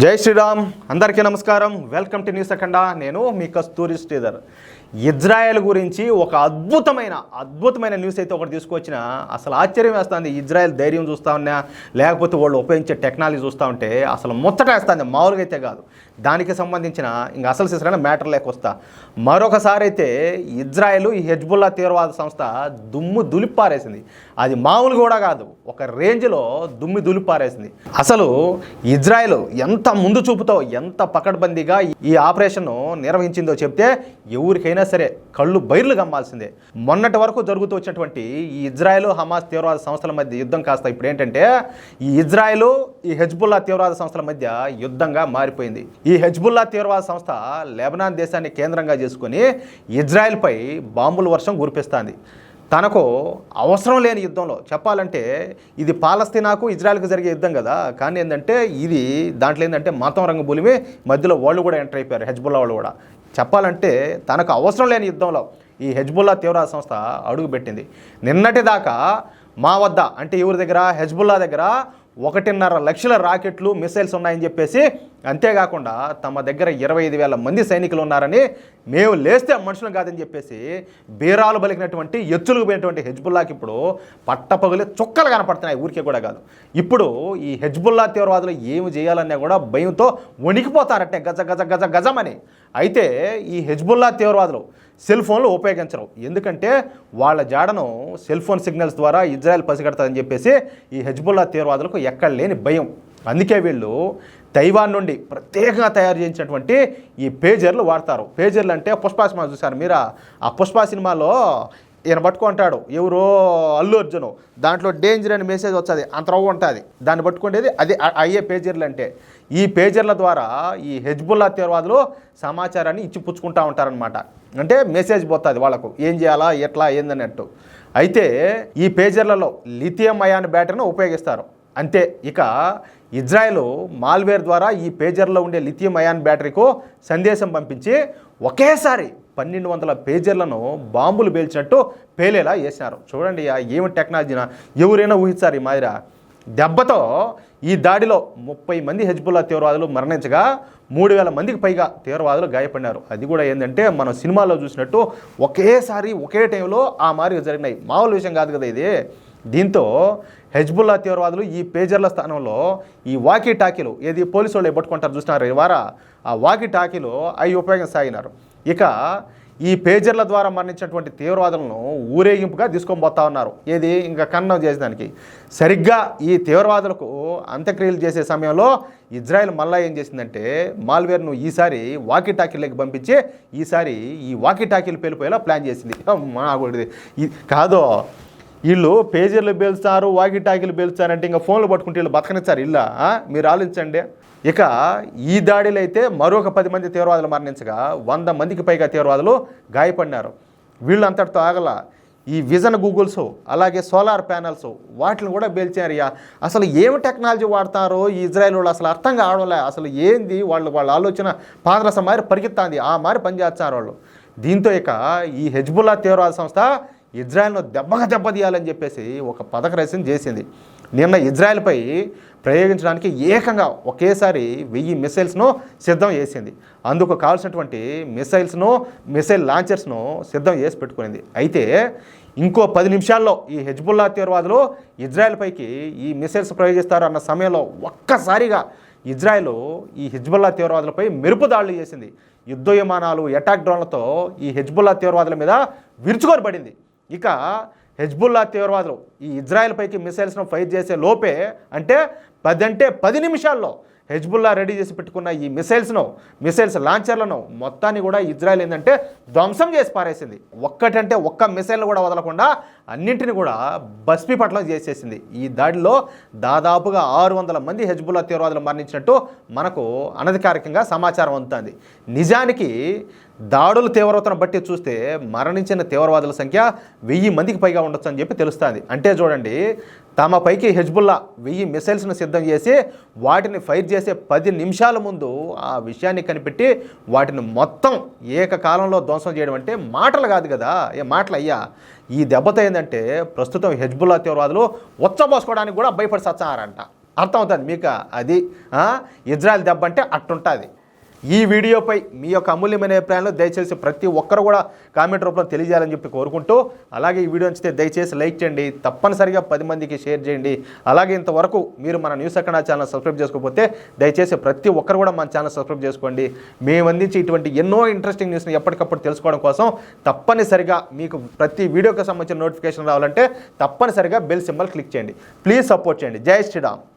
జై శ్రీరామ్. అందరికీ నమస్కారం. వెల్కమ్ టు న్యూస్ అఖండ. నేను మీ కస్తూరి శ్రీధర్. ఇజ్రాయెల్ గురించి ఒక అద్భుతమైన న్యూస్ అయితే ఒకటి తీసుకొచ్చిన అసలు ఆశ్చర్యం వేస్తుంది. ఇజ్రాయెల్ ధైర్యం చూస్తూ ఉన్నా, లేకపోతే వాళ్ళు ఉపయోగించే టెక్నాలజీ చూస్తూ ఉంటే అసలు ముచ్చట వేస్తుంది. మామూలుగా అయితే కాదు. దానికి సంబంధించిన ఇంకా అసలు సిసరైన మ్యాటర్ లేకొస్తా. మరొకసారి అయితే ఇజ్రాయెల్ ఈ హెజ్బుల్లా తీవ్రవాద సంస్థ దుమ్ము దులిపారేసింది. అది మామూలు కూడా కాదు, ఒక రేంజ్లో దులిపారేసింది. అసలు ఇజ్రాయెల్ ఎంత ముందు చూపుతో, ఎంత పకడ్బందీగా ఈ ఆపరేషన్ నిర్వహించిందో చెప్తే ఎవరికైనా సరే కళ్ళు బైర్లు గమ్మాల్సిందే. మొన్నటి వరకు జరుగుతూ వచ్చినటువంటి ఈ ఇజ్రాయెల్ హమాస్ తీవ్రవాద సంస్థల మధ్య యుద్ధం కాస్త ఇప్పుడు ఏంటంటే ఈ ఇజ్రాయెల్ ఈ హెజ్బుల్లా తీవ్రవాద సంస్థల మధ్య యుద్ధంగా మారిపోయింది. ఈ హెజ్బుల్లా తీవ్రవాద సంస్థ లెబనాన్ దేశాన్ని కేంద్రంగా చేసుకుని ఇజ్రాయెల్పై బాంబుల వర్షం కురిపిస్తుంది. తనకు అవసరం లేని యుద్ధంలో చెప్పాలంటే ఇది పాలస్తీనాకు ఇజ్రాయెల్కి జరిగే యుద్ధం కదా, కానీ ఏంటంటే ఇది దాంట్లో ఏంటంటే మతం రంగు భూమి మధ్యలో వాళ్ళు కూడా ఎంటర్ అయిపోయారు. హెజ్బుల్లా వాళ్ళు కూడా చెప్పాలంటే తనకు అవసరం లేని యుద్ధంలో ఈ హెజ్బుల్లా తీవ్రవాద సంస్థ అడుగుపెట్టింది. నిన్నటిదాకా మా వద్ద అంటే ఎవరి దగ్గర, హెజ్బుల్లా దగ్గర 1.5 లక్షల రాకెట్లు, మిసైల్స్ ఉన్నాయని చెప్పేసి, అంతేకాకుండా తమ దగ్గర 25,000 మంది సైనికులు ఉన్నారని, మేము లేస్తే మనుషులు కాదని చెప్పేసి బీరాలు బలికినటువంటి ఎచ్చులకు పోయినటువంటి హెజ్బుల్లాకి ఇప్పుడు పట్టపగులే చుక్కలు కనపడుతున్నాయి. ఊరికే కూడా కాదు, ఇప్పుడు ఈ హెజ్బుల్లా తీవ్రవాదులు ఏమి చేయాలన్నా కూడా భయంతో వణికిపోతారట్టే గజమని. అయితే ఈ హెజ్బుల్లా తీవ్రవాదులు సెల్ ఫోన్లు ఉపయోగించరు. ఎందుకంటే వాళ్ళ జాడను సెల్ ఫోన్ సిగ్నల్స్ ద్వారా ఇజ్రాయెల్ పసిగడతాదని చెప్పేసి ఈ హెజ్బుల్లా తీవ్రవాదులకు ఎక్కడ లేని భయం. అందుకే వీళ్ళు తైవాన్ నుండి ప్రత్యేకంగా తయారు చేయించినటువంటి ఈ పేజర్లు వాడతారు. పేజర్లు అంటే పుష్ప సినిమా చూశారు మీరు. ఆ పుష్ప సినిమాలో ఈయన పట్టుకుంటాడు ఎవరో అల్లు అర్జును, దాంట్లో డేంజర్ అనే మెసేజ్ వస్తుంది, అంత రవ్వు ఉంటుంది, దాన్ని పట్టుకునేది అది అయ్యే పేజర్లు. అంటే ఈ పేజర్ల ద్వారా ఈ హెజ్బుల్లా తీవ్రవాదులు సమాచారాన్ని ఇచ్చి పుచ్చుకుంటూ ఉంటారనమాట. అంటే మెసేజ్ పోతుంది వాళ్ళకు ఏం చేయాలా, ఎట్లా, ఏందన్నట్టు. అయితే ఈ పేజర్లలో లిథియం అయాన్ బ్యాటరీని ఉపయోగిస్తారు. అంతే. ఇక ఇజ్రాయెల్ మాల్వేర్ ద్వారా ఈ పేజర్లో ఉండే లిథియం అయాన్ బ్యాటరీకు సందేశం పంపించి ఒకేసారి 1200 పేజర్లను బాంబులు పేల్చినట్టు పేలేలా చేసినారు. చూడండి ఏమి టెక్నాలజీనా, ఎవరైనా ఊహించారు ఈ మాదిరా. దెబ్బతో ఈ దాడిలో 30 మంది హెజ్బుల్లా తీవ్రవాదులు మరణించగా 3,000 మందికి పైగా తీవ్రవాదులు గాయపడినారు. అది కూడా ఏంటంటే మనం సినిమాలో చూసినట్టు ఒకేసారి ఒకే టైంలో ఆ మాదిరిగా జరిగినాయి. మామూలు విషయం కాదు కదా ఇది. దీంతో హెజ్బుల్లా తీవ్రవాదులు ఈ పేజర్ల స్థానంలో ఈ వాకీ టాకీలు, ఏది పోలీసు వాళ్ళు పట్టుకుంటారు చూసినారు ఇవారా, ఆ వాకీ టాకీలు అవి ఉపయోగించసాగినారు. ఇక ఈ పేజర్ల ద్వారా మరణించినటువంటి తీవ్రవాదులను ఊరేగింపుగా తీసుకొని పోతా ఉన్నారు. ఏది ఇంకా ఖననం చేసేదానికి. సరిగ్గా ఈ తీవ్రవాదులకు అంత్యక్రియలు చేసే సమయంలో ఇజ్రాయెల్ మళ్ళా ఏం చేసిందంటే మాల్వేర్ను ఈసారి వాకీ టాకీలకి పంపించి ఈసారి ఈ వాకీ టాకీలు పేలిపోయేలా ప్లాన్ చేసింది. కాదో వీళ్ళు పేజర్లు పేల్స్తారు, వాకీ టాకీలు పేల్స్తారంటే ఇంకా ఫోన్లు పట్టుకుంటే వీళ్ళు బతకనిచ్చారు ఇల్లా? మీరు ఆలోచించండి. ఇక ఈ దాడిలో అయితే మరొక 10 మంది తీవ్రవాదులు మరణించగా 100 మందికి పైగా తీవ్రవాదులు గాయపడినారు. వీళ్ళు అంతటితో ఆగల ఈ విజన్ గూగుల్స్, అలాగే సోలార్ ప్యానల్స్, వాటిని కూడా పేల్చారు. అసలు ఏమి టెక్నాలజీ వాడతారో ఈ ఇజ్రాయెల్ వాళ్ళు అసలు అర్థం కావడంలే. అసలు ఏంది వాళ్ళ ఆలోచన పాదరసం మారి పరిగెత్తాంది, ఆ మారి పనిచేస్తారు వాళ్ళు. దీంతో ఇక ఈ హెజ్బుల్లా తీవ్రవాద సంస్థ ఇజ్రాయెల్ను దెబ్బతీయాలని చెప్పేసి ఒక పథకరచన చేసింది. నిన్న ఇజ్రాయెల్పై ప్రయోగించడానికి ఏకంగా ఒకేసారి 1000 మిసైల్స్ను సిద్ధం చేసింది. అందుకు కావాల్సినటువంటి మిసైల్ లాంచర్స్ను సిద్ధం చేసి పెట్టుకునింది. అయితే ఇంకో 10 నిమిషాల్లో ఈ హెజ్బుల్లా తీవ్రవాదులు ఇజ్రాయెల్పైకి ఈ మిసైల్స్ ప్రయోగిస్తారు అన్న సమయంలో ఒక్కసారిగా ఇజ్రాయెల్ ఈ హెజ్బుల్లా తీవ్రవాదులపై మెరుపు దాడులు చేసింది. యుద్ధ విమానాలు, అటాక్ డ్రోన్లతో ఈ హెజ్బుల్లా తీవ్రవాదుల మీద విరుచుకొని పడింది. ఇక హెజ్బుల్లా తీవ్రవాదులు ఈ ఇజ్రాయెల్ పైకి మిసైల్స్ను ఫైర్ చేసే లోపే, అంటే 10 నిమిషాల్లో హెజ్బుల్లా రెడీ చేసి పెట్టుకున్న ఈ మిసైల్స్ లాంచర్లను మొత్తాన్ని కూడా ఇజ్రాయెల్ ఏంటంటే ధ్వంసం చేసి పారేసింది. ఒక్క మిసైల్ను కూడా వదలకుండా అన్నింటిని కూడా భస్మీపట్నం చేసేసింది. ఈ దాడిలో దాదాపుగా 600 మంది హెజ్బుల్లా తీవ్రవాదులు మరణించినట్టు మనకు అనధికారికంగా సమాచారం అందుతుంది. నిజానికి దాడుల తీవ్రతను బట్టి చూస్తే మరణించిన తీవ్రవాదుల సంఖ్య 1000 మందికి పైగా ఉండొచ్చు అని చెప్పి తెలుస్తుంది. అంటే చూడండి, తమ పైకి హెజ్బుల్లా 1000 మిసైల్స్ను సిద్ధం చేసి వాటిని ఫైర్ చేసే 10 నిమిషాల ముందు ఆ విషయాన్ని కనిపెట్టి వాటిని మొత్తం ఏకకాలంలో ధ్వంసం చేయడం అంటే మాటలు కాదు కదా, మాటలు అయ్యా. ఈ దెబ్బతో ఏంటంటే ప్రస్తుతం హెజ్బుల్లా తీవ్రవాదులు ఉచ్చబోసుకోవడానికి కూడా భయపడి సచ్చారంట. అర్థమవుతుంది మీకు అది ఇజ్రాయెల్ దెబ్బ అంటే అట్టుంటుంది. ఈ వీడియోపై మీ యొక్క అమూల్యమైన అభిప్రాయాలు దయచేసి ప్రతి ఒక్కరు కూడా కామెంట్ రూపంలో తెలియజేయాలని చెప్పి కోరుకుంటూ, అలాగే ఈ వీడియో నచ్చితే దయచేసి లైక్ చేయండి, తప్పనిసరిగా 10 మందికి షేర్ చేయండి. అలాగే ఇంతవరకు మీరు మన న్యూస్ అఖండ ఛానల్ సబ్స్క్రైబ్ చేసుకోకపోతే దయచేసి ప్రతి ఒక్కరు కూడా మన ఛానల్ సబ్స్క్రైబ్ చేసుకోండి. మేము అందించి ఇటువంటి ఎన్నో ఇంట్రెస్టింగ్ న్యూస్ని ఎప్పటికప్పుడు తెలుసుకోవడం కోసం తప్పనిసరిగా మీకు ప్రతి వీడియోకి సంబంధించిన నోటిఫికేషన్ రావాలంటే తప్పనిసరిగా బెల్ సింబల్ క్లిక్ చేయండి. ప్లీజ్ సపోర్ట్ చేయండి. జై శ్రీరామ్.